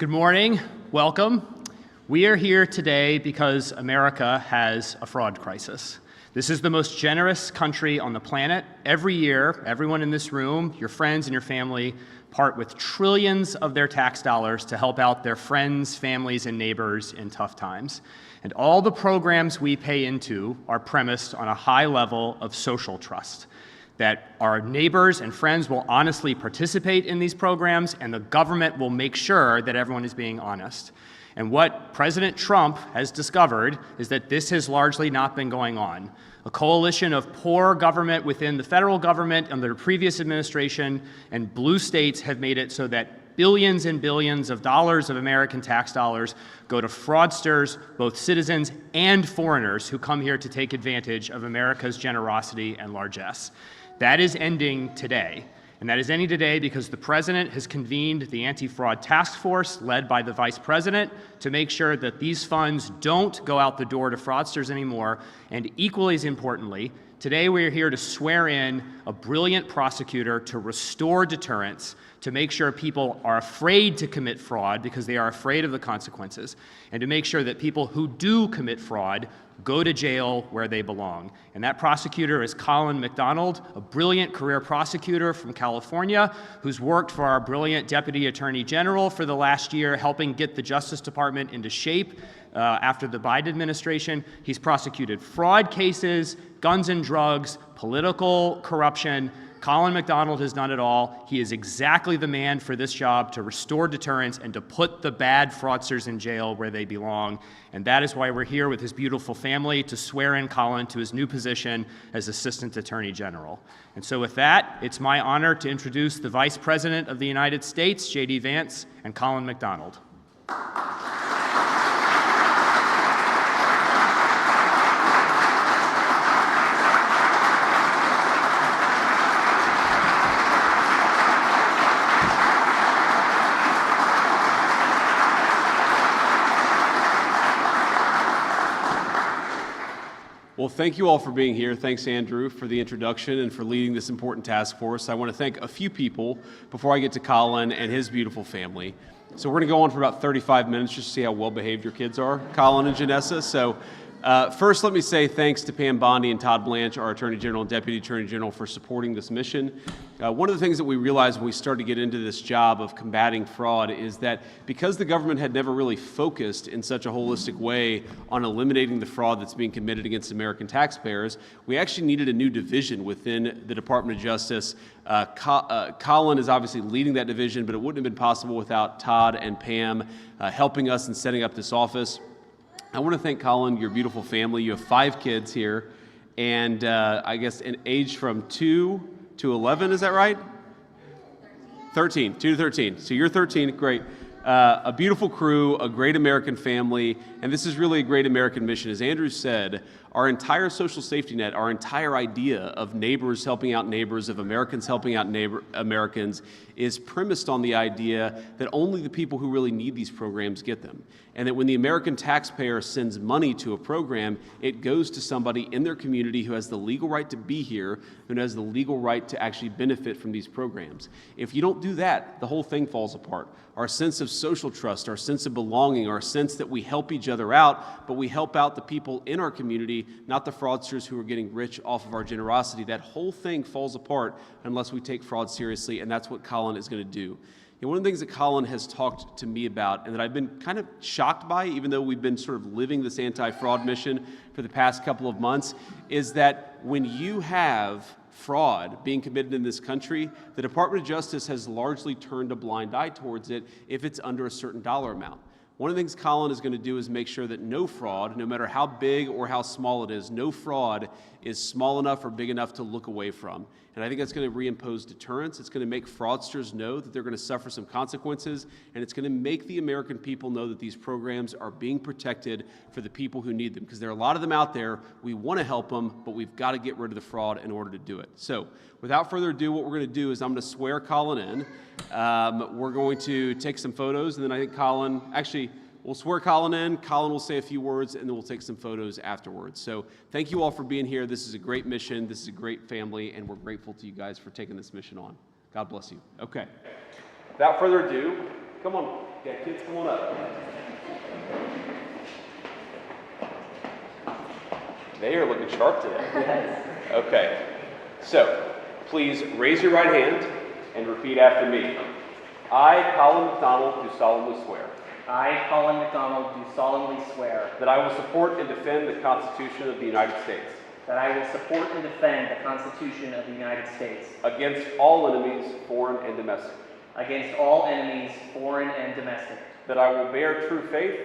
Good morning, welcome. We are here today because America has a fraud crisis. This is the most generous country on the planet. Every year, everyone in this room, your friends and your family, part with trillions of their tax dollars to help out their friends, families, and neighbors in tough times. And all the programs we pay into are premised on a high level of social trust, that our neighbors and friends will honestly participate in these programs, and the government will make sure that everyone is being honest. And what President Trump has discovered is that this has largely not been going on. A coalition of poor government within the federal government under the previous administration and blue states have made it so that billions and billions of dollars of American tax dollars go to fraudsters, both citizens and foreigners who come here to take advantage of America's generosity and largesse. That is ending today. And that is ending today because the president has convened the anti-fraud task force led by the vice president to make sure that these funds don't go out the door to fraudsters anymore. And equally as importantly, today we are here to swear in a brilliant prosecutor to restore deterrence, to make sure people are afraid to commit fraud because they are afraid of the consequences, and to make sure that people who do commit fraud go to jail where they belong. And that prosecutor is Colin MacDonald, a brilliant career prosecutor from California who's worked for our brilliant Deputy Attorney General for the last year, helping get the Justice Department into shape after the Biden administration. He's prosecuted fraud cases, guns and drugs, political corruption. Colin MacDonald has done it all. He is exactly the man for this job, to restore deterrence and to put the bad fraudsters in jail where they belong. And that is why we're here with his beautiful family to swear in Colin to his new position as Assistant Attorney General. And so with that, it's my honor to introduce the Vice President of the United States, JD Vance, and Colin MacDonald. Well, thank you all for being here. Thanks, Andrew, for the introduction and for leading this important task force. I want to thank a few people before I get to Colin and his beautiful family. So we're going to go on for about 35 minutes just to see how well-behaved your kids are, Colin and Janessa. So first, let me say thanks to Pam Bondi and Todd Blanche, our Attorney General and Deputy Attorney General, for supporting this mission. One of the things that we realized when we started to get into this job of combating fraud is that because the government had never really focused in such a holistic way on eliminating the fraud that's being committed against American taxpayers, we actually needed a new division within the Department of Justice. Colin is obviously leading that division, but it wouldn't have been possible without Todd and Pam helping us in setting up this office. I want to thank Colin, your beautiful family. You have 5 kids here, and I guess in age from 2 to 11, is that right? 13, 2 to 13. So you're 13, great. A beautiful crew, a great American family, and this is really a great American mission. As Andrew said, our entire social safety net, our entire idea of neighbors helping out neighbors, of Americans helping out Americans, is premised on the idea that only the people who really need these programs get them. And that when the American taxpayer sends money to a program, it goes to somebody in their community who has the legal right to be here, who has the legal right to actually benefit from these programs. If you don't do that, the whole thing falls apart. Our sense of social trust, our sense of belonging, our sense that we help each other out, but we help out the people in our community, not the fraudsters who are getting rich off of our generosity. That whole thing falls apart unless we take fraud seriously, and that's what Colin is going to do. One of the things that Colin has talked to me about and that I've been kind of shocked by, even though we've been sort of living this anti-fraud mission for the past couple of months, is that when you have fraud being committed in this country, the Department of Justice has largely turned a blind eye towards it if it's under a certain dollar amount. One of the things Colin is going to do is make sure that no fraud, no matter how big or how small it is, no fraud is small enough or big enough to look away from. And I think that's going to reimpose deterrence. It's going to make fraudsters know that they're going to suffer some consequences, and it's going to make the American people know that these programs are being protected for the people who need them, because there are a lot of them out there. We want to help them, but we've got to get rid of the fraud in order to do it. So without further ado, what we're going to do is I'm going to swear Colin in. We're going to take some photos, and then I think Colin, actually, we'll swear Colin in, Colin will say a few words, and then we'll take some photos afterwards. So thank you all for being here. This is a great mission. This is a great family, and we're grateful to you guys for taking this mission on. God bless you. Okay. Without further ado, come on. Yeah, kids, come on up. They are looking sharp today. Okay, so please raise your right hand and repeat after me. I, Colin MacDonald, do solemnly swear I, Colin MacDonald, do solemnly swear that I will support and defend the Constitution of the United States that I will support and defend the Constitution of the United States against all enemies, foreign and domestic, against all enemies, foreign and domestic, that I will bear true faith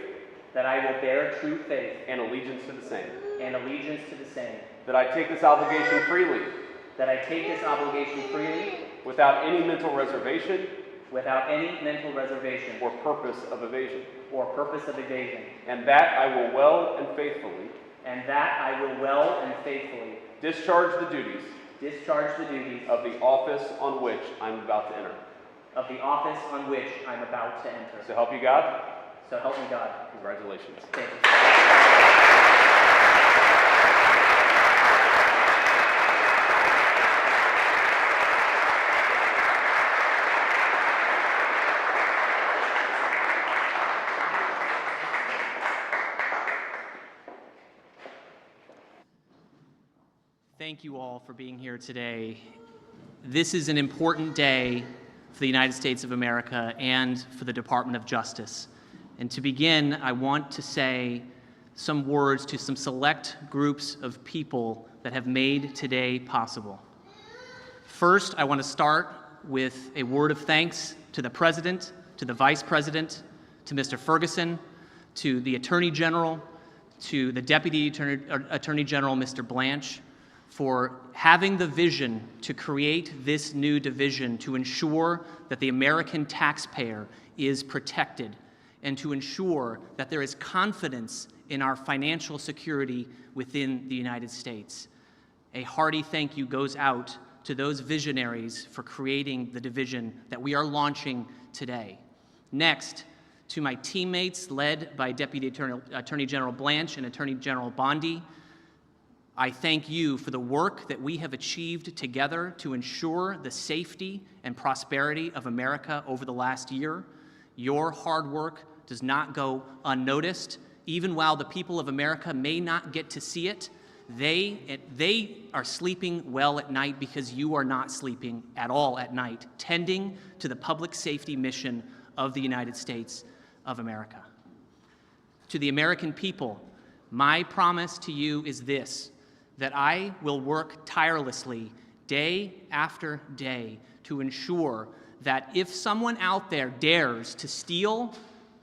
that I will bear true faith and allegiance to the same, and allegiance to the same, that I take this obligation freely that I take this obligation freely without any mental reservation without any mental reservation or purpose of evasion, or purpose of evasion, and that I will well and faithfully and that I will well and faithfully discharge the duties discharge the duties of the office on which I'm about to enter. of the office on which I'm about to enter. So help you God. So help me God. Congratulations. Thank you. Thank you all for being here today. This is an important day for the United States of America and for the Department of Justice. And to begin, I want to say some words to some select groups of people that have made today possible. First, I want to start with a word of thanks to the President, to the Vice President, to Mr. Ferguson, to the Attorney General, to the Deputy Attorney General, Mr. Blanche, for having the vision to create this new division to ensure that the American taxpayer is protected and to ensure that there is confidence in our financial security within the United States. A hearty thank you goes out to those visionaries for creating the division that we are launching today. Next, to my teammates led by Deputy Attorney General Blanche and Attorney General Bondi, I thank you for the work that we have achieved together to ensure the safety and prosperity of America over the last year. Your hard work does not go unnoticed. Even while the people of America may not get to see it, they are sleeping well at night because you are not sleeping at all at night, tending to the public safety mission of the United States of America. To the American people, my promise to you is this: that I will work tirelessly day after day to ensure that if someone out there dares to steal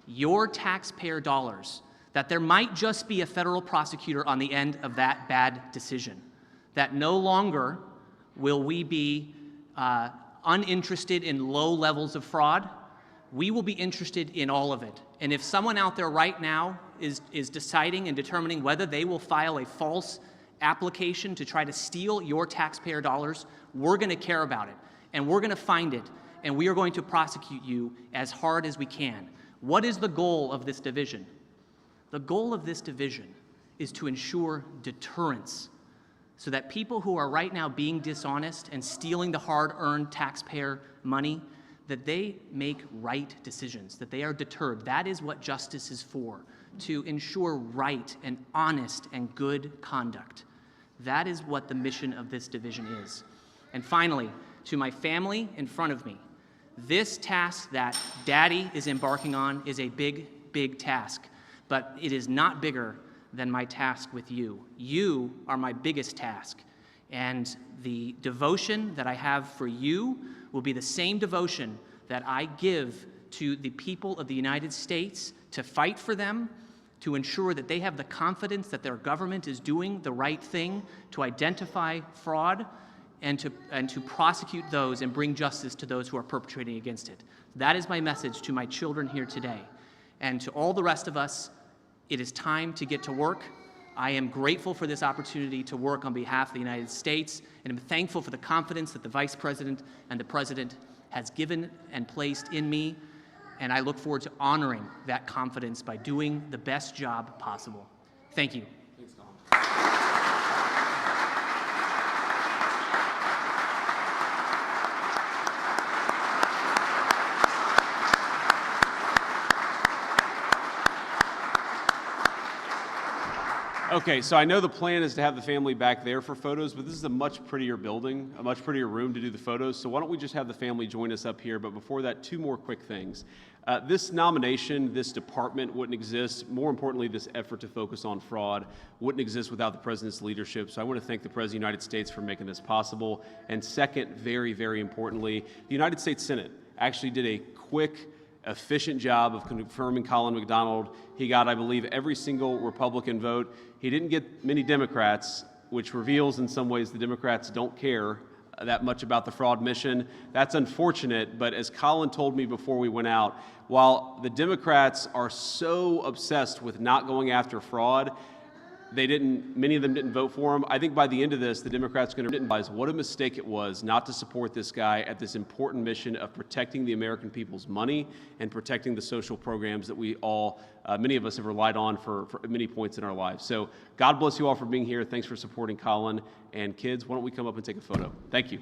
your taxpayer dollars, that there might just be a federal prosecutor on the end of that bad decision, that no longer will we be uninterested in low levels of fraud. We will be interested in all of it. And if someone out there right now is deciding and determining whether they will file a false application to try to steal your taxpayer dollars, we're going to care about it, and we're going to find it, and we are going to prosecute you as hard as we can. What is the goal of this division? The goal of this division is to ensure deterrence so that people who are right now being dishonest and stealing the hard-earned taxpayer money, that they make right decisions, that they are deterred. That is what justice is for, to ensure right and honest and good conduct. That is what the mission of this division is. And finally, to my family in front of me, this task that Daddy is embarking on is a big, big task, but it is not bigger than my task with you. You are my biggest task, and the devotion that I have for you will be the same devotion that I give to the people of the United States to fight for them, to ensure that they have the confidence that their government is doing the right thing to identify fraud and to prosecute those and bring justice to those who are perpetrating against it. That is my message to my children here today. And to all the rest of us, it is time to get to work. I am grateful for this opportunity to work on behalf of the United States, and I'm thankful for the confidence that the Vice President and the President has given and placed in me, and I look forward to honoring that confidence by doing the best job possible. Thank you. Thanks, Colin. Okay, so I know the plan is to have the family back there for photos, but this is a much prettier building, a much prettier room to do the photos. So why don't we just have the family join us up here? But before that, two more quick things. This nomination, this department wouldn't exist. More importantly, this effort to focus on fraud wouldn't exist without the president's leadership. So I want to thank the President of the United States for making this possible. And second, very, very importantly, the United States Senate actually did a quick, efficient job of confirming Colin MacDonald. He got, I believe, every single Republican vote. He didn't get many Democrats, which reveals in some ways the Democrats don't care that much about the fraud mission. That's unfortunate, but as Colin told me before we went out, while the Democrats are so obsessed with not going after fraud, many of them didn't vote for him. I think by the end of this, the Democrats are going to realize what a mistake it was not to support this guy at this important mission of protecting the American people's money and protecting the social programs that we all, many of us have relied on for many points in our lives. So God bless you all for being here. Thanks for supporting Colin. And kids, why don't we come up and take a photo? Thank you.